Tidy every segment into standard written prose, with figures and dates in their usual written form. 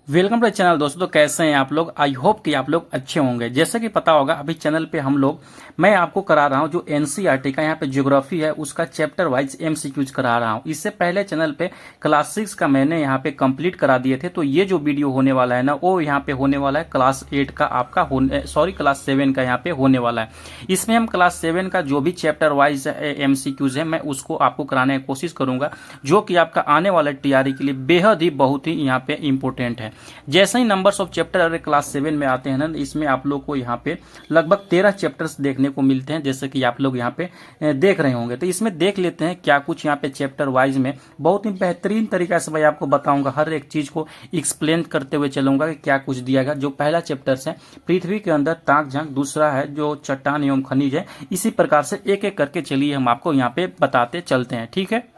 Welcome to channel दोस्तों। तो कैसे हैं आप लोग? आई होप कि आप लोग अच्छे होंगे। जैसे कि पता होगा अभी चैनल पे मैं आपको करा रहा हूं जो एनसीईआरटी का यहाँ पे ज्योग्राफी है उसका चैप्टर वाइज एमसीक्यूज करा रहा हूं। इससे पहले चैनल पे क्लास 6 का मैंने यहाँ पे कंप्लीट करा दिए थे। तो ये जो वीडियो होने वाला है ना वो यहाँ पे होने वाला है क्लास 8 का आपका क्लास 7 का यहाँ पे होने वाला है। इसमें हम क्लास 7 का जो भी चैप्टर वाइज एमसीक्यूज है मैं उसको आपको कराने की कोशिश करूंगा, जो कि आपका आने वाले टीआरई के लिए बेहद ही बहुत ही यहाँ पे इंपॉर्टेंट है। जैसे ही नंबर्स ऑफ चैप्टर क्लास 7 में आते हैं ना, इसमें आप लोग को यहाँ पे लगभग 13 चैप्टर्स देखने को मिलते हैं, जैसे कि आप लोग यहाँ पे देख रहे होंगे। तो इसमें देख लेते हैं क्या कुछ यहाँ पे चैप्टर वाइज में बहुत ही बेहतरीन तरीका से मैं आपको बताऊंगा, हर एक चीज को एक्सप्लेन करते हुए चलूंगा कि क्या कुछ दिया गया। जो पहला चैप्टर है पृथ्वी के अंदर ताक झांक, दूसरा है जो चट्टान एवं खनिज है। इसी प्रकार से एक एक करके चलिए हम आपको यहाँ पे बताते चलते हैं, ठीक है।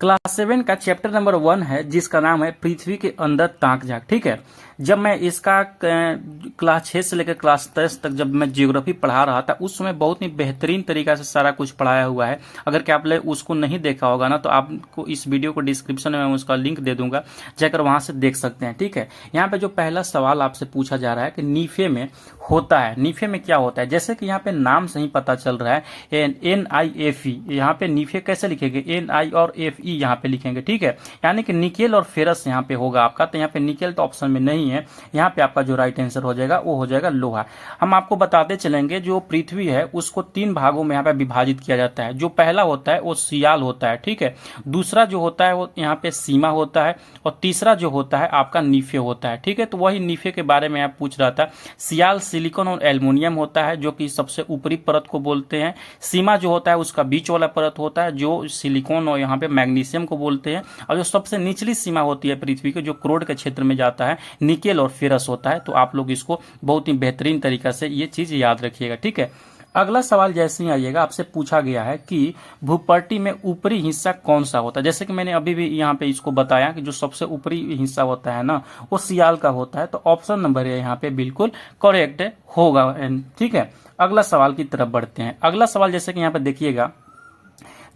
क्लास 7 का चैप्टर नंबर 1 है जिसका नाम है पृथ्वी के अंदर ताक झांक, ठीक है। जब मैं इसका क्लास 6 से लेकर क्लास 10 तक जब मैं जियोग्राफी पढ़ा रहा था उस समय बहुत ही बेहतरीन तरीका से सारा कुछ पढ़ाया हुआ है। अगर क्या आप लोग उसको नहीं देखा होगा ना तो आपको इस वीडियो को डिस्क्रिप्शन में मैं उसका लिंक दे दूंगा, जाकर वहां से देख सकते हैं, ठीक है। यहाँ पे जो पहला सवाल आपसे पूछा जा रहा है कि नीफे में होता है, नीफे में क्या होता है। जैसे कि यहाँ पे नाम से ही पता चल रहा है NIFE, यहाँ पे नीफे कैसे लिखेंगे, NI और FE यहाँ पे लिखेंगे, ठीक है। यानी कि निकेल और फेरस यहाँ पे होगा आपका। तो यहाँ पे निकेल तो ऑप्शन में नहीं है, यहाँ पे आपका जो राइट आंसर हो जाएगा वो हो जाएगा लोहा। हम आपको बताते चलेंगे जो पृथ्वी है उसको 3 भागों में यहाँ पे विभाजित किया जाता है। जो पहला होता है वो सियाल होता है, ठीक है। दूसरा जो होता है वो यहाँ पे सीमा होता है, और तीसरा जो होता है आपका नीफे होता है, ठीक है। तो वही नीफे के बारे में आप पूछ रहा था। सियाल सिलिकॉन और एल्युमिनियम होता है जो कि सबसे ऊपरी परत को बोलते हैं। सीमा जो होता है उसका बीच वाला परत होता है जो सिलिकॉन और यहाँ पे मैग्नीशियम को बोलते हैं। और जो सबसे निचली सीमा होती है पृथ्वी के जो क्रोड के क्षेत्र में जाता है निकेल और फेरस होता है। तो आप लोग इसको बहुत ही बेहतरीन तरीका से ये चीज याद रखिएगा, ठीक है। अगला सवाल जैसे ही आइएगा आपसे पूछा गया है कि भूपट्टी में ऊपरी हिस्सा कौन सा होता है। जैसे कि मैंने अभी भी यहाँ पे इसको बताया कि जो सबसे ऊपरी हिस्सा होता है ना वो सियाल का होता है। तो ऑप्शन नंबर है यहाँ पे बिल्कुल करेक्ट होगा, ठीक है। अगला सवाल की तरफ बढ़ते हैं। अगला सवाल जैसे कि यहाँ पे देखिएगा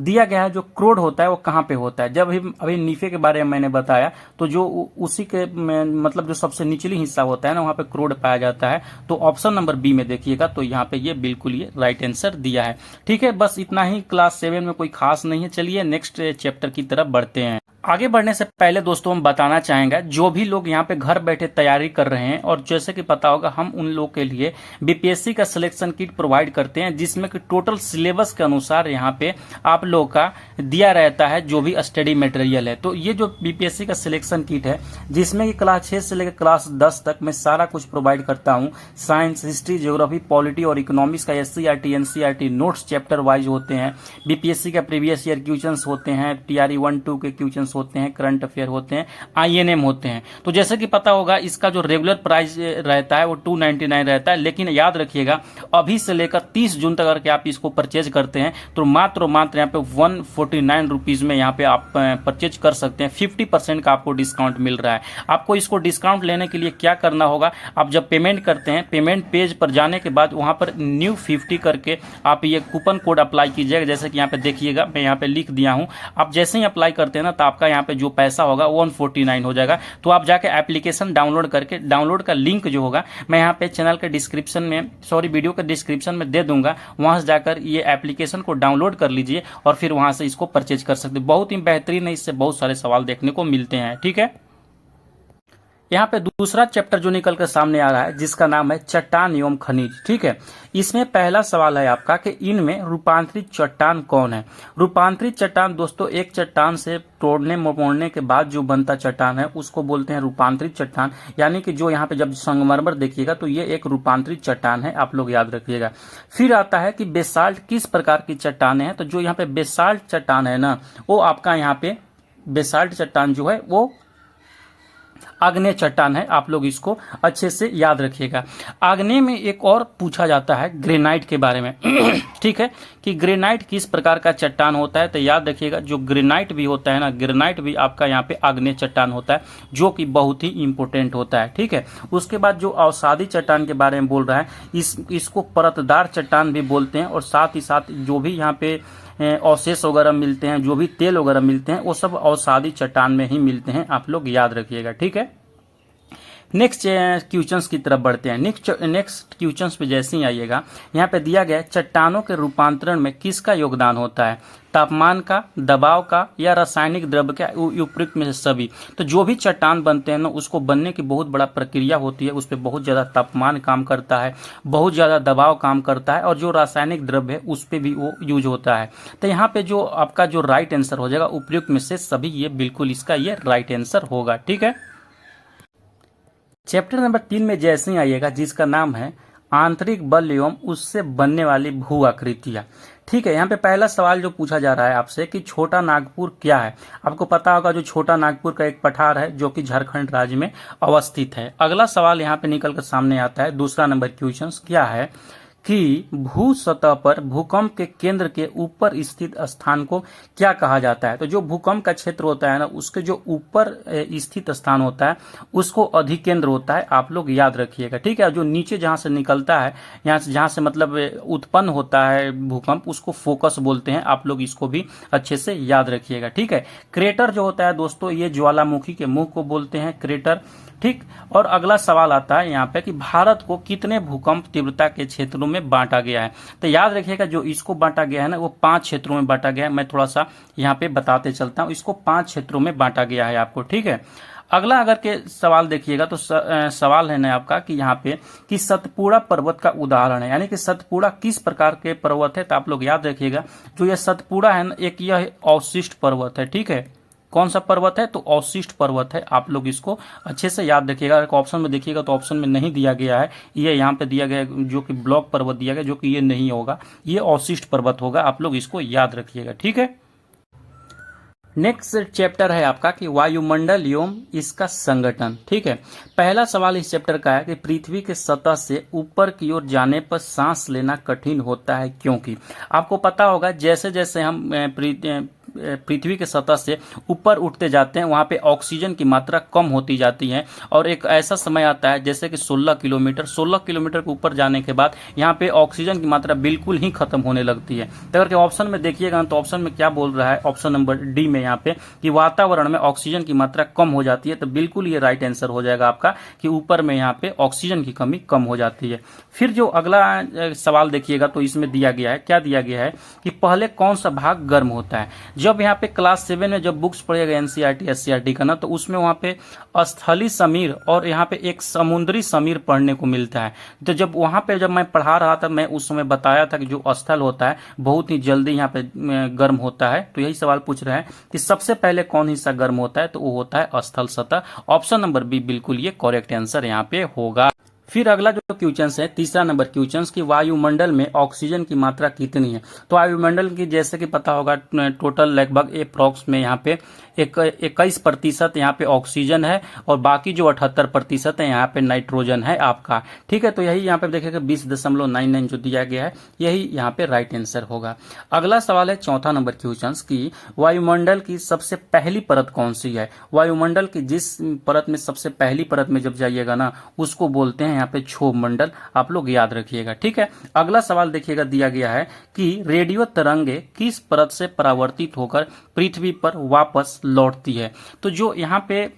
दिया गया है जो क्रोड होता है वो कहाँ पे होता है। जब अभी नीफे के बारे में मैंने बताया तो जो उसी के मतलब जो सबसे निचली हिस्सा होता है ना वहाँ पे क्रोड पाया जाता है। तो ऑप्शन नंबर बी में देखिएगा तो यहाँ पे ये बिल्कुल ये राइट आंसर दिया है, ठीक है। बस इतना ही, क्लास 7 में कोई खास नहीं है। चलिए नेक्स्ट चैप्टर की तरफ बढ़ते हैं। आगे बढ़ने से पहले दोस्तों हम बताना चाहेंगे जो भी लोग यहाँ पे घर बैठे तैयारी कर रहे हैं, और जैसे कि पता होगा हम उन लोग के लिए बीपीएससी का सिलेक्शन किट प्रोवाइड करते हैं जिसमें कि टोटल सिलेबस के अनुसार यहाँ पे आप लोग का दिया रहता है जो भी स्टडी मटेरियल है। तो ये जो बीपीएससी का सिलेक्शन किट है जिसमें कि क्लास 6 से लेकर क्लास 10 तक मैं सारा कुछ प्रोवाइड करता हूँ। साइंस, हिस्ट्री, ज्योग्राफी, पॉलिटी और इकोनॉमिक्स का SCERT NCERT notes chapter wise होते हैं। बीपीएससी का प्रीवियस ईयर क्वेश्चंस होते हैं, TRE 1-2 के क्वेश्चंस होते हैं, करंट अफेयर होते हैं, INM होते हैं। तो जैसे कि पता होगा इसका जो रेगुलर प्राइस रहता है वो 299 रहता है, लेकिन याद रखिएगा अभी से लेकर 30 जून तक अगर आप इसको परचेज करते हैं तो मात्र यहाँ पे 149 रुपीज में यहाँ पे आप परचेज कर सकते हैं। 50% का आपको डिस्काउंट मिल रहा है। आपको इसको डिस्काउंट लेने के लिए क्या करना होगा, आप जब पेमेंट करते हैं पेमेंट पेज पर जाने के बाद वहां पर न्यू 50 करके आप ये कूपन कोड अप्लाई कीजिएगा। जैसे कि यहाँ पे देखिएगा मैं यहाँ पे लिख दिया हूँ। आप जैसे ही अप्लाई करते हैं ना तो आपका यहाँ पे जो पैसा होगा 149 हो जाएगा। तो आप जाके एप्लीकेशन डाउनलोड करके, डाउनलोड का लिंक जो होगा मैं यहाँ पे चैनल के डिस्क्रिप्शन में, वीडियो के डिस्क्रिप्शन में दे दूंगा। वहां से जाकर ये एप्लीकेशन को डाउनलोड कर लीजिए और फिर वहां से इसको परचेज कर सकते हैं। बहुत ही बेहतरीन है, इससे बहुत सारे सवाल देखने को मिलते हैं, ठीक है। यहाँ पे दूसरा चैप्टर जो निकल कर सामने आ रहा है जिसका नाम है चट्टान एवं खनिज, ठीक है। इसमें पहला सवाल है आपका कि इनमें रूपांतरित चट्टान कौन है। रूपांतरित चट्टान दोस्तों एक चट्टान से तोड़ने मोड़ने के बाद जो बनता चट्टान है उसको बोलते हैं रूपांतरित चट्टान। यानी कि जो यहाँ पे जब संगमरमर देखिएगा तो ये एक रूपांतरित चट्टान है, आप लोग याद रखिएगा। फिर आता है कि बेसाल्ट किस प्रकार की चट्टाने हैं। तो जो यहाँ पे बेसाल्ट चट्टान है ना वो आपका यहाँ पे बेसाल्ट चट्टान जो है वो आग्नेय चट्टान है। आप लोग इसको अच्छे से याद रखिएगा। आग्नेय में एक और पूछा जाता है ग्रेनाइट के बारे में ठीक है, कि ग्रेनाइट किस प्रकार का चट्टान होता है। तो याद रखिएगा जो ग्रेनाइट भी होता है ना, ग्रेनाइट भी आपका यहाँ पे आग्नेय चट्टान होता है जो कि बहुत ही इंपॉर्टेंट होता है, ठीक है। उसके बाद जो अवसादी चट्टान के बारे में बोल रहा है इसको परतदार चट्टान भी बोलते हैं। और साथ ही साथ जो भी यहाँ पे अवशेष वगैरह मिलते हैं, जो भी तेल वगैरह मिलते हैं वो सब अवसादी चट्टान में ही मिलते हैं, आप लोग याद रखिएगा, ठीक है। नेक्स्ट क्वेश्चंस की तरफ बढ़ते हैं। नेक्स्ट क्वेश्चंस पे जैसे ही आइएगा, यहाँ पे दिया गया है चट्टानों के रूपांतरण में किसका योगदान होता है, तापमान का, दबाव का, या रासायनिक द्रव्य का, उपयुक्त में से सभी। तो जो भी चट्टान बनते हैं ना, उसको बनने की बहुत बड़ा प्रक्रिया होती है, उस पर बहुत ज़्यादा तापमान काम करता है, बहुत ज़्यादा दबाव काम करता है, और जो रासायनिक द्रव्य है उस पर भी वो यूज होता है। तो यहाँ पे जो आपका जो राइट आंसर हो जाएगा उपयुक्त में से सभी, ये बिल्कुल इसका ये राइट आंसर होगा। ठीक है, चैप्टर नंबर 3 में जैसे ही आइएगा, जिसका नाम है आंतरिक बल एवं उससे बनने वाली भू आकृतियां। ठीक है, यहाँ पे पहला सवाल जो पूछा जा रहा है आपसे कि छोटा नागपुर क्या है। आपको पता होगा जो छोटा नागपुर का एक पठार है जो कि झारखंड राज्य में अवस्थित है। अगला सवाल यहाँ पे निकल कर सामने आता है, दूसरा नंबर क्वेश्चन क्या है कि भू सतह पर भूकंप के केंद्र के ऊपर स्थित स्थान को क्या कहा जाता है। तो जो भूकंप का क्षेत्र होता है ना, उसके जो ऊपर स्थित स्थान होता है उसको अधिकेंद्र होता है, आप लोग याद रखिएगा। ठीक है, जो नीचे जहां से निकलता है, यहाँ से जहां से मतलब उत्पन्न होता है भूकंप, उसको फोकस बोलते हैं। आप लोग इसको भी अच्छे से याद रखिएगा। ठीक है, क्रेटर जो होता है दोस्तों, ये ज्वालामुखी के मुंह को बोलते हैं क्रेटर। ठीक, और अगला सवाल आता है यहाँ पे कि भारत को कितने भूकंप तीव्रता के क्षेत्रों में बांटा गया है। तो याद रखिएगा जो इसको बांटा गया है ना, वो 5 क्षेत्रों में बांटा गया है। मैं थोड़ा सा यहाँ पे बताते चलता हूँ, इसको 5 क्षेत्रों में बांटा गया है आपको। ठीक है, अगला अगर के सवाल देखिएगा तो सवाल है ना आपका कि यहाँ पे कि सतपुड़ा पर्वत का उदाहरण है, यानी कि सतपुड़ा किस प्रकार के पर्वत है। तो आप लोग याद रखिएगा जो ये सतपुड़ा है ना, एक यह अवशिष्ट पर्वत है। ठीक है, कौन सा पर्वत है, तो अवशिष्ट पर्वत है। आप लोग इसको अच्छे से याद रखिएगा। अगर ऑप्शन में देखिएगा तो ऑप्शन में नहीं दिया गया है, ये यहाँ पे दिया गया है जो कि ब्लॉक पर्वत दिया गया, जो कि ये नहीं होगा, ये अवशिष्ट पर्वत होगा। आप लोग इसको याद रखिएगा। ठीक है, नेक्स्ट चैप्टर है आपका कि वायुमंडल एवं इसका संगठन। ठीक है, पहला सवाल इस चैप्टर का है कि पृथ्वी के सतह से ऊपर की ओर जाने पर सांस लेना कठिन होता है क्योंकि। आपको पता होगा जैसे जैसे हम पृथ्वी के सतह से ऊपर उठते जाते हैं, वहां पे ऑक्सीजन की मात्रा कम होती जाती है, और एक ऐसा समय आता है जैसे कि 16 किलोमीटर के ऊपर जाने के बाद यहाँ पे ऑक्सीजन की मात्रा बिल्कुल ही खत्म होने लगती है। तो अगर ऑप्शन में देखिएगा तो ऑप्शन में क्या बोल रहा है, ऑप्शन नंबर डी में यहाँ पे कि वातावरण में ऑक्सीजन की मात्रा कम हो जाती है। तो बिल्कुल ये राइट आंसर हो जाएगा आपका कि ऊपर में यहाँ पे ऑक्सीजन की कमी कम हो जाती है। फिर जो अगला सवाल देखिएगा तो इसमें दिया गया है, क्या दिया गया है कि पहले कौन सा भाग गर्म होता है। जब यहाँ पे क्लास 7 में जब बुक्स पढ़ेगा एनसीईआरटी एससीईआरटी का ना, तो उसमें वहाँ पे स्थलीय समीर और यहाँ पे एक समुद्री समीर पढ़ने को मिलता है। तो जब वहाँ पे जब मैं पढ़ा रहा था, मैं उस समय बताया था कि जो स्थल होता है बहुत ही जल्दी यहाँ पे गर्म होता है। तो यही सवाल पूछ रहा है कि सबसे पहले कौन हिस्सा गर्म होता है, तो वो होता है स्थल सतह। ऑप्शन नंबर बी बिल्कुल ये करेक्ट आंसर यहाँ पे होगा। फिर अगला जो क्वेश्चन है, तीसरा नंबर क्वेश्चन कि वायुमंडल में ऑक्सीजन की मात्रा कितनी है। तो वायुमंडल की जैसे कि पता होगा टोटल लगभग अप्रॉक्स में यहाँ पे 21% यहाँ पे ऑक्सीजन है, और बाकी जो 78% है यहाँ पे नाइट्रोजन है आपका। ठीक है, तो यही यहाँ पे देखिएगा 20.99 जो दिया गया है, यही यहाँ पे राइट आंसर होगा। अगला सवाल है चौथा नंबर क्वेश्चन की वायुमंडल की सबसे पहली परत कौन सी है। वायुमंडल की जिस परत में सबसे पहली परत में जब जाइएगा ना, उसको बोलते हैं यहाँ पे क्षोभ मंडल। आप लोग याद रखिएगा। ठीक है, अगला सवाल देखिएगा दिया गया है कि रेडियो तरंगे किस परत से परावर्तित होकर पृथ्वी पर वापस लौटती है। तो जो यहाँ पे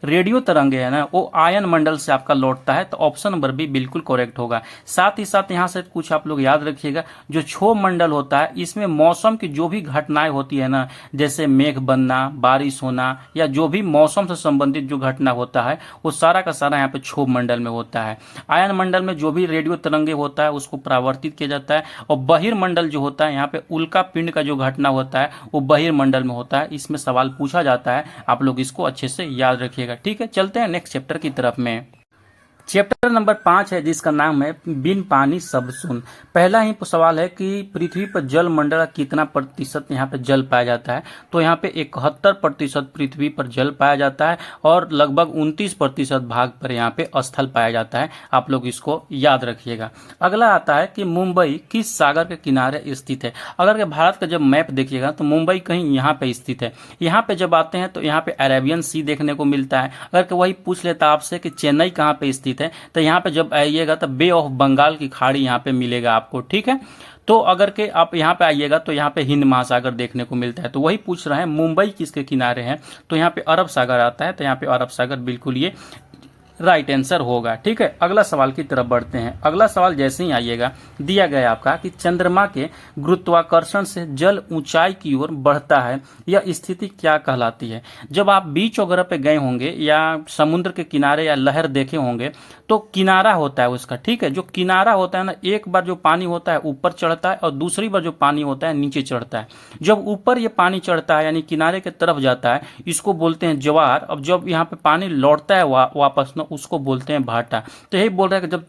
रेडियो तरंगे है ना, वो आयन मंडल से आपका लौटता है। तो ऑप्शन नंबर बी बिल्कुल करेक्ट होगा। साथ ही साथ यहाँ से कुछ आप लोग याद रखिएगा, जो क्षोभ मंडल होता है इसमें मौसम की जो भी घटनाएं होती है ना, जैसे मेघ बनना, बारिश होना, या जो भी मौसम से संबंधित जो घटना होता है, वो सारा का सारा यहाँ पे क्षोभ मंडल में होता है। आयन मंडल में जो भी रेडियो तरंगे होता है उसको परावर्तित किया जाता है, और बहिर्मंडल जो होता है यहाँ पे उल्का पिंड का जो घटना होता है वो बहिर्मंडल में होता है। इसमें सवाल पूछा जाता है, आप लोग इसको अच्छे से याद रखिएगा। ठीक है, चलते हैं नेक्स्ट चैप्टर की तरफ में। चैप्टर नंबर 5 है जिसका नाम है बिन पानी सब सुन। पहला ही सवाल है कि पृथ्वी पर जल मंडल का कितना प्रतिशत यहाँ पे जल पाया जाता है। तो यहाँ पे 71% पृथ्वी पर जल पाया जाता है, और लगभग 29% भाग पर यहाँ पे स्थल पाया जाता है। आप लोग इसको याद रखिएगा। अगला आता है कि मुंबई किस सागर के किनारे स्थित है। अगर के भारत का जब मैप देखिएगा तो मुंबई कहीं यहाँ पे स्थित है। यहाँ पे जब आते हैं तो यहाँ पे अरेबियन सी देखने को मिलता है। अगर वही पूछ लेता आपसे कि चेन्नई कहाँ पे स्थित है, तो यहाँ पे जब आइएगा तो बे ऑफ बंगाल की खाड़ी यहाँ पे मिलेगा आपको। ठीक है, तो अगर के आप यहाँ पे आइएगा तो यहाँ पे हिंद महासागर देखने को मिलता है। तो वही पूछ रहे हैं मुंबई किसके किनारे है, तो यहाँ पे अरब सागर आता है। तो यहाँ पे अरब सागर बिल्कुल ये राइट आंसर होगा। ठीक है, अगला सवाल की तरफ बढ़ते हैं। अगला सवाल जैसे ही आइएगा, दिया गया आपका कि चंद्रमा के गुरुत्वाकर्षण से जल ऊंचाई की ओर बढ़ता है, यह स्थिति क्या कहलाती है। जब आप बीच वगैरह पे गए होंगे या समुद्र के किनारे या लहर देखे होंगे तो किनारा होता है उसका। ठीक है, जो किनारा होता है ना, एक बार जो पानी होता है ऊपर चढ़ता है और दूसरी बार जो पानी होता है नीचे चढ़ता है। जब ऊपर ये पानी चढ़ता है यानी किनारे के तरफ जाता है, इसको बोलते हैं ज्वार। अब जब यहाँ पे पानी लौटता है वापस ना, उसको बोलते हैं भाटा। तो यही बोल रहा है कि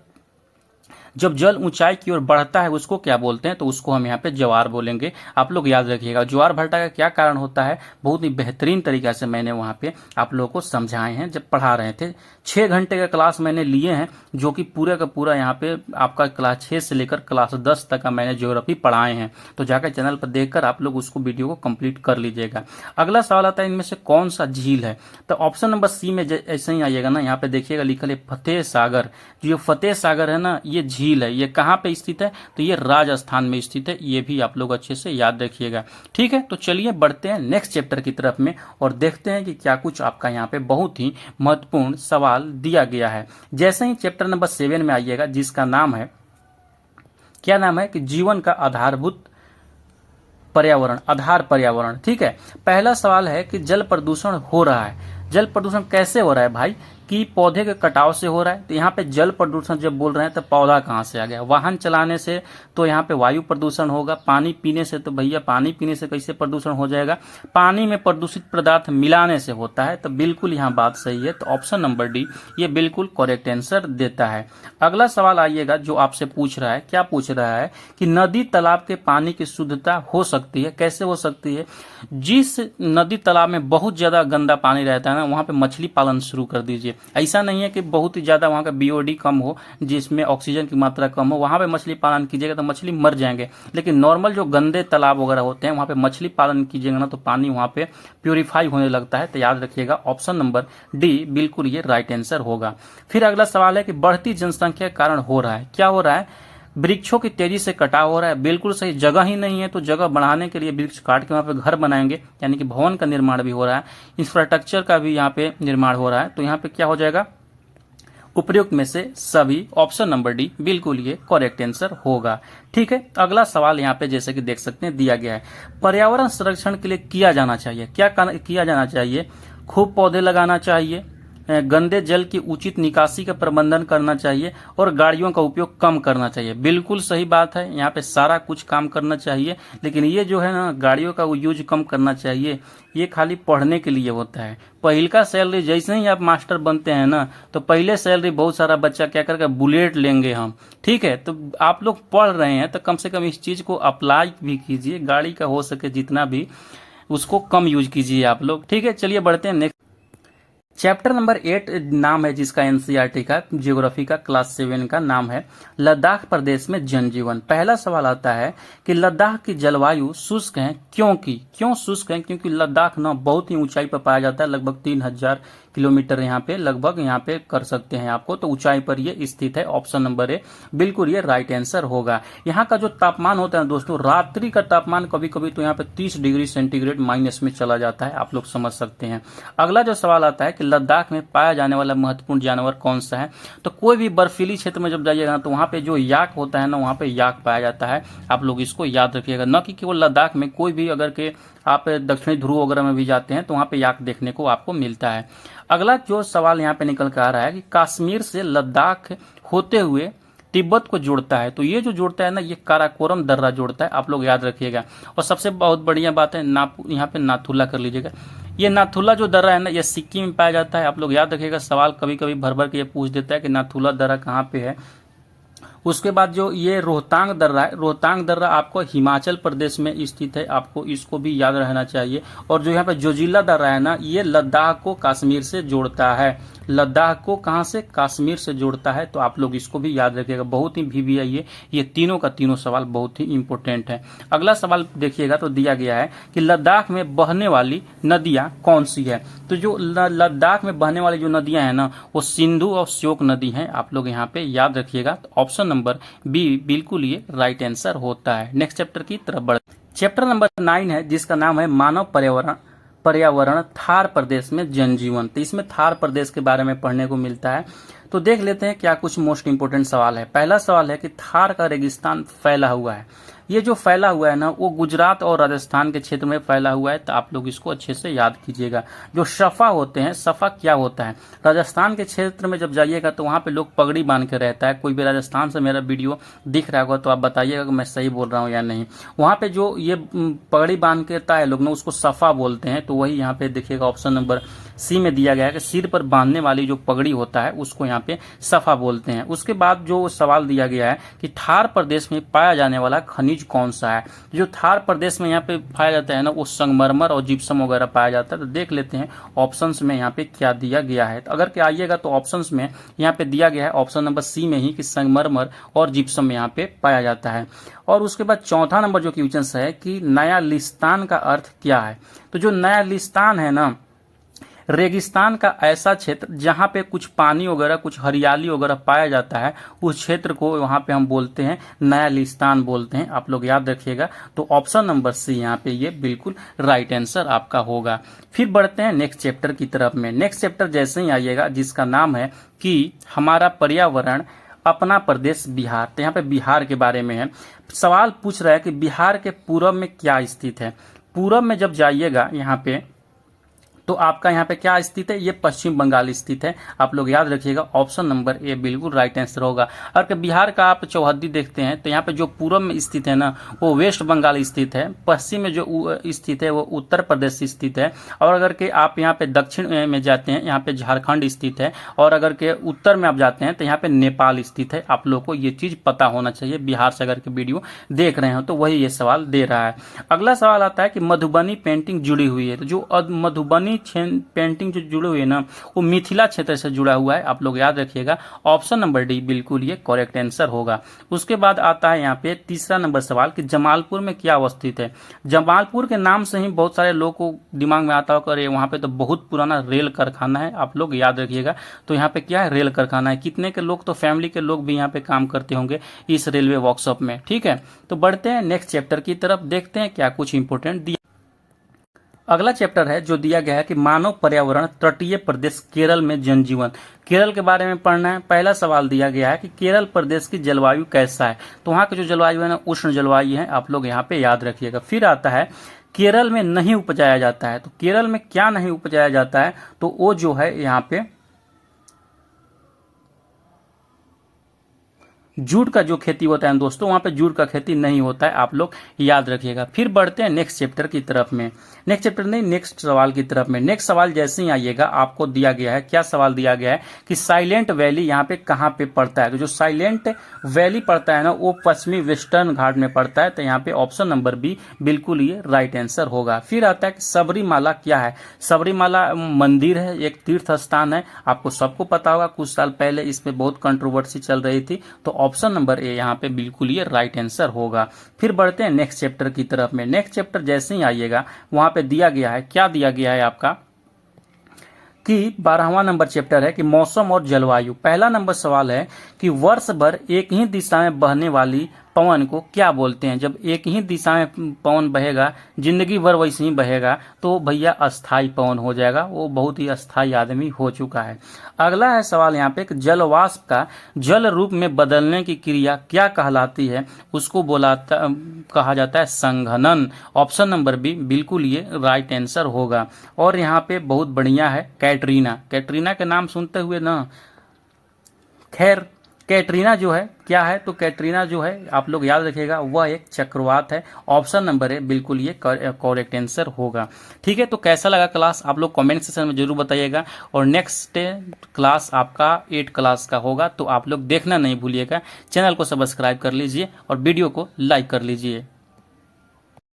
जब जल ऊंचाई की ओर बढ़ता है उसको क्या बोलते हैं, तो उसको हम यहाँ पे ज्वार बोलेंगे। आप लोग याद रखिएगा ज्वार भाटा का क्या कारण होता है, बहुत ही बेहतरीन तरीके से मैंने वहाँ पे आप लोगों को समझाए हैं जब पढ़ा रहे थे। 6 घंटे का क्लास मैंने लिए हैं, जो कि पूरे का पूरा यहाँ पे आपका क्लास 6 से लेकर क्लास 10 तक का मैंने ज्योग्राफी पढ़ाए हैं। तो जाकर चैनल पर देखकर आप लोग उसको वीडियो को कंप्लीट कर लीजिएगा। अगला सवाल आता है इनमें से कौन सा झील है, तो ऑप्शन नंबर सी में ऐसे ही आइएगा ना, यहाँ पे देखिएगा लिखल है फतेह सागर। जो फतेह सागर है ना, ये झील है, ये कहाँ पे स्थित है, तो ये राजस्थान में स्थित है। ये भी आप लोग अच्छे से याद रखिएगा। ठीक है, तो चलिए बढ़ते हैं नेक्स्ट चैप्टर की तरफ में और देखते हैं कि क्या कुछ आपका यहाँ पे बहुत ही महत्वपूर्ण सवाल दिया गया है। जैसे ही चैप्टर नंबर 7 में आइएगा, जिसका नाम है, क्या नाम है कि जीवन का आधारभूत पर्यावरण, आधार पर्यावरण। ठीक है, पहला सवाल है कि जल प्रदूषण हो रहा है। जल प्रदूषण कैसे हो रहा है भाई, कि पौधे के कटाव से हो रहा है। तो यहाँ पे जल प्रदूषण जब बोल रहे हैं तो पौधा कहाँ से आ गया, वाहन चलाने से तो यहाँ पे वायु प्रदूषण होगा, पानी पीने से तो भैया पानी पीने से कैसे प्रदूषण हो जाएगा, पानी में प्रदूषित पदार्थ मिलाने से होता है। तो बिल्कुल यहाँ बात सही है, तो ऑप्शन नंबर डी ये बिल्कुल करेक्ट आंसर देता है। अगला सवाल आइएगा जो आपसे पूछ रहा है, क्या पूछ रहा है कि नदी तालाब के पानी की शुद्धता हो सकती है, कैसे हो सकती है। जिस नदी तालाब में बहुत ज्यादा गंदा पानी रहता है ना, वहाँ पे मछली पालन शुरू कर दीजिए। ऐसा नहीं है कि बहुत ही ज्यादा वहाँ का बीओडी कम हो, जिसमें ऑक्सीजन की मात्रा कम हो, वहाँ पे मछली पालन कीजिएगा तो मछली मर जाएंगे। लेकिन नॉर्मल जो गंदे तालाब वगैरह होते हैं वहाँ पे मछली पालन कीजिएगा ना, तो पानी वहाँ पे प्यूरिफाई होने लगता है। तो याद रखिएगा ऑप्शन नंबर डी बिल्कुल ये राइट आंसर होगा। फिर अगला सवाल है कि बढ़ती जनसंख्या के कारण हो रहा है, क्या हो रहा है, वृक्षों की तेजी से कटाव हो रहा है। बिल्कुल सही, जगह ही नहीं है तो जगह बढ़ाने के लिए वृक्ष काट के वहाँ पे घर बनाएंगे, यानी कि भवन का निर्माण भी हो रहा है, इंफ्रास्ट्रक्चर का भी यहाँ पे निर्माण हो रहा है। तो यहाँ पे क्या हो जाएगा, उपयुक्त में से सभी, ऑप्शन नंबर डी बिल्कुल ये करेक्ट आंसर होगा। ठीक है, अगला सवाल यहाँ पे जैसे कि देख सकते हैं दिया गया है, पर्यावरण संरक्षण के लिए किया जाना चाहिए, क्या किया जाना चाहिए, खूब पौधे लगाना चाहिए, गंदे जल की उचित निकासी का प्रबंधन करना चाहिए और गाड़ियों का उपयोग कम करना चाहिए। बिल्कुल सही बात है, यहाँ पे सारा कुछ काम करना चाहिए। लेकिन ये जो है ना, गाड़ियों का यूज कम करना चाहिए, ये खाली पढ़ने के लिए होता है। पहले का सैलरी जैसे ही आप मास्टर बनते हैं ना, तो पहले सैलरी बहुत सारा बच्चा क्या करके बुलेट लेंगे हम। ठीक है, तो आप लोग पढ़ रहे हैं तो कम से कम इस चीज को अप्लाई भी कीजिए, गाड़ी का हो सके जितना भी उसको कम यूज कीजिए आप लोग। ठीक है, चलिए बढ़ते हैं नेक्स्ट चैप्टर नंबर 8 नाम है जिसका एनसीईआरटी का ज्योग्राफी का क्लास 7 का नाम है लद्दाख प्रदेश में जनजीवन। पहला सवाल आता है कि लद्दाख की जलवायु शुष्क है, क्यों शुष्क है, क्योंकि लद्दाख ना बहुत ही ऊंचाई पर पाया जाता है, लगभग 3000 किलोमीटर यहाँ पे लगभग यहाँ पे कर सकते हैं आपको, तो ऊंचाई पर ये स्थित है। ऑप्शन नंबर ए बिल्कुल ये राइट आंसर होगा। यहाँ का जो तापमान होता है दोस्तों, रात्रि का तापमान कभी कभी तो यहाँ पे 30 डिग्री सेंटीग्रेड माइनस में चला जाता है, आप लोग समझ सकते हैं। अगला जो सवाल आता है कि लद्दाख में पाया जाने वाला महत्वपूर्ण जानवर कौन सा है, तो कोई भी बर्फीली क्षेत्र में जब जाइएगा तो वहाँ पे जो याक होता है ना, वहाँ पे याक पाया जाता है। आप लोग इसको याद रखिएगा, न कि केवल लद्दाख में, कोई भी अगर के आप दक्षिणी ध्रुव वगैरह में भी जाते हैं तो वहाँ पे याक देखने को आपको मिलता है। अगला जो सवाल यहाँ पे निकल कर आ रहा है कि कश्मीर से लद्दाख होते हुए तिब्बत को जोड़ता है, तो ये जो जोड़ता है ना, ये काराकोरम दर्रा जोड़ता है, आप लोग याद रखिएगा। और सबसे बहुत बढ़िया बात है यहाँ पे नाथुला कर लीजिएगा। ये नाथुला जो दर्रा है ना, ये सिक्किम में पाया जाता है, आप लोग याद रखिएगा। सवाल कभी कभी भर भर के ये पूछ देता है कि नाथुला दर्रा कहाँ पे है। उसके बाद जो ये रोहतांग दर्रा है, रोहतांग दर्रा आपको हिमाचल प्रदेश में स्थित है, आपको इसको भी याद रहना चाहिए। और जो यहाँ पे जोजिला दर्रा है ना, ये लद्दाख को कश्मीर से जोड़ता है, लद्दाख को कहाँ से, कश्मीर से जोड़ता है, तो आप लोग इसको भी याद रखिएगा। बहुत ही VVI ये तीनों का तीनों सवाल बहुत ही इंपॉर्टेंट है। अगला सवाल देखिएगा तो दिया गया है कि लद्दाख में बहने वाली नदियां कौन सी है, तो जो लद्दाख में बहने वाली जो नदियां हैं ना, वो सिंधु और श्योक नदी हैं, आप लोग यहाँ पे याद रखिएगा। तो ऑप्शन नंबर बी बिल्कुल ये राइट आंसर होता है। नेक्स्ट चैप्टर की तरफ बढ़, चैप्टर नंबर 9 है जिसका नाम है मानव पर्यावरण पर्यावरण थार प्रदेश में जनजीवन। तो इसमें थार प्रदेश के बारे में पढ़ने को मिलता है। तो देख लेते हैं क्या कुछ मोस्ट इंपोर्टेंट सवाल है। पहला सवाल है कि थार का रेगिस्तान फैला हुआ है। ये जो फैला हुआ है ना, वो गुजरात और राजस्थान के क्षेत्र में फैला हुआ है। तो आप लोग इसको अच्छे से याद कीजिएगा। जो सफा होते हैं, सफा क्या होता है, राजस्थान के क्षेत्र में जब जाइएगा तो वहाँ पे लोग पगड़ी बांध के रहता है। कोई भी राजस्थान से मेरा वीडियो दिख रहा होगा तो आप बताइएगा कि मैं सही बोल रहा हूँ या नहीं। वहाँ पे जो ये पगड़ी बांध के रहता है लोग ना, उसको सफा बोलते हैं। तो वही यहाँ पे देखिएगा ऑप्शन नंबर सी में दिया गया है कि सिर पर बांधने वाली जो पगड़ी होता है उसको यहाँ पे सफा बोलते हैं। उसके बाद जो सवाल दिया गया है कि थार प्रदेश में पाया जाने वाला खनिज कौन सा है। जो थार प्रदेश में यहाँ पे पाया जाता है ना, वो संगमरमर और जिप्सम वगैरह पाया जाता है। तो देख लेते हैं ऑप्शंस में यहाँ पे क्या दिया गया है। तो अगर के आइएगा तो ऑप्शंस में यहाँ पे दिया गया है ऑप्शन नंबर सी में ही कि संगमरमर और जिप्सम यहाँ पे पाया जाता है। और उसके बाद चौथा नंबर जो क्वेश्चन है कि नया लिस्तान का अर्थ क्या है। तो जो नया लिस्तान है ना, रेगिस्तान का ऐसा क्षेत्र जहाँ पे कुछ पानी वगैरह, कुछ हरियाली वगैरह पाया जाता है, उस क्षेत्र को वहाँ पे हम बोलते हैं नया लिस्तान बोलते हैं। आप लोग याद रखिएगा। तो ऑप्शन नंबर सी यहाँ पे ये बिल्कुल राइट आंसर आपका होगा। फिर बढ़ते हैं नेक्स्ट चैप्टर की तरफ में। नेक्स्ट चैप्टर जैसे ही आइएगा जिसका नाम है कि हमारा पर्यावरण अपना प्रदेश बिहार। तो यहाँ पे बिहार के बारे में है। सवाल पूछ रहा है कि बिहार के पूरब में क्या स्थित है। पूरब में जब जाइएगा यहाँ पे तो आपका यहाँ पे क्या स्थित है, ये पश्चिम बंगाल स्थित है। आप लोग याद रखिएगा ऑप्शन नंबर ए बिल्कुल राइट आंसर होगा। अगर बिहार का आप चौहद्दी देखते हैं तो यहाँ पे जो पूर्व में स्थित है ना, वो वेस्ट बंगाल स्थित है। पश्चिम में जो स्थित है वो उत्तर प्रदेश स्थित है। और अगर के आप यहाँ पे दक्षिण में जाते हैं, यहाँ पे झारखंड स्थित है। और अगर के उत्तर में आप जाते हैं तो यहाँ पे नेपाल स्थित है। आप लोग को ये चीज पता होना चाहिए। बिहार से अगर के वीडियो देख रहे हो तो वही ये सवाल दे रहा है। अगला सवाल आता है कि मधुबनी पेंटिंग जुड़ी हुई है। तो जो मधुबनी पेंटिंग जो जुड़ी हुई है ना, वो मिथिला क्षेत्र से जुड़ा हुआ है। आप लोग याद रखिएगा ऑप्शन नंबर डी बिल्कुल ये करेक्ट आंसर होगा। उसके बाद आता है यहाँ पे तीसरा नंबर सवाल कि जमालपुर में क्या अवस्थित है। जमालपुर के नाम से ही बहुत सारे लोगों को दिमाग में आता होगा अरे वहाँ पे तो बहुत पुराना रेल कारखाना है। आप लोग याद रखिएगा। तो यहाँ पे क्या है, रेल कारखाना है। कितने के लोग तो फैमिली के लोग भी यहाँ पे काम करते होंगे इस रेलवे वर्कशॉप में। ठीक है, तो बढ़ते हैं नेक्स्ट चैप्टर की तरफ, देखते हैं क्या कुछ इंपोर्टेंट दिया। अगला चैप्टर है जो दिया गया है कि मानव पर्यावरण तटीय प्रदेश केरल में जनजीवन। केरल के बारे में पढ़ना है। पहला सवाल दिया गया है कि केरल प्रदेश की जलवायु कैसा है। तो वहाँ की जो जलवायु है ना, उष्ण जलवायु है। आप लोग यहाँ पे याद रखिएगा। फिर आता है केरल में नहीं उपजाया जाता है। तो केरल में क्या नहीं उपजाया जाता है, तो वो जो है यहाँ पे जूट का जो खेती होता है दोस्तों, वहां पे जूट का खेती नहीं होता है। आप लोग याद रखिएगा। फिर बढ़ते हैं नेक्स्ट चैप्टर की तरफ में। नेक्स्ट चैप्टर नहीं, नेक्स्ट सवाल की तरफ में। नेक्स्ट सवाल जैसे ही आइएगा आपको दिया गया है, क्या सवाल दिया गया है कि साइलेंट वैली यहाँ पे कहाँ पे पड़ता है। तो जो साइलेंट वैली पड़ता है ना, वो पश्चिमी वेस्टर्न घाट में पड़ता है। तो यहाँ पे ऑप्शन नंबर बी बिल्कुल ये राइट आंसर होगा। फिर आता है कि सबरीमाला क्या है। सबरीमाला मंदिर है, एक तीर्थ स्थान है। आपको सबको पता होगा, कुछ साल पहले इसमें बहुत कंट्रोवर्सी चल रही थी। तो ऑप्शन नंबर ए यहाँ पे बिल्कुल ये राइट आंसर होगा। फिर बढ़ते हैं नेक्स्ट चैप्टर की तरफ में। नेक्स्ट चैप्टर जैसे ही आइएगा वहां पे दिया गया है, क्या दिया गया है आपका कि 12वां नंबर चैप्टर है कि मौसम और जलवायु। पहला नंबर सवाल है कि वर्ष भर एक ही दिशा में बहने वाली पवन को क्या बोलते हैं। जब एक ही दिशा में पवन बहेगा, जिंदगी भर वैसे ही बहेगा, तो भैया अस्थाई पवन हो जाएगा। वो बहुत ही अस्थाई आदमी हो चुका है। अगला है सवाल यहाँ पे कि जलवाष्प का जल रूप में बदलने की क्रिया क्या कहलाती है। उसको कहा जाता है संघनन। ऑप्शन नंबर बी बिल्कुल ये राइट आंसर होगा। और यहाँ पे बहुत बढ़िया है कैटरीना। कैटरीना के नाम सुनते हुए ना, खैर कैटरीना जो है क्या है, तो कैटरीना जो है आप लोग याद रखिएगा वह एक चक्रवात है। ऑप्शन नंबर है बिल्कुल ये करेक्ट आंसर होगा। ठीक है, तो कैसा लगा क्लास आप लोग कमेंट सेक्शन में जरूर बताइएगा। और नेक्स्ट क्लास आपका 8 क्लास का होगा, तो आप लोग देखना नहीं भूलिएगा। चैनल को सब्सक्राइब कर लीजिए और वीडियो को लाइक कर लीजिए।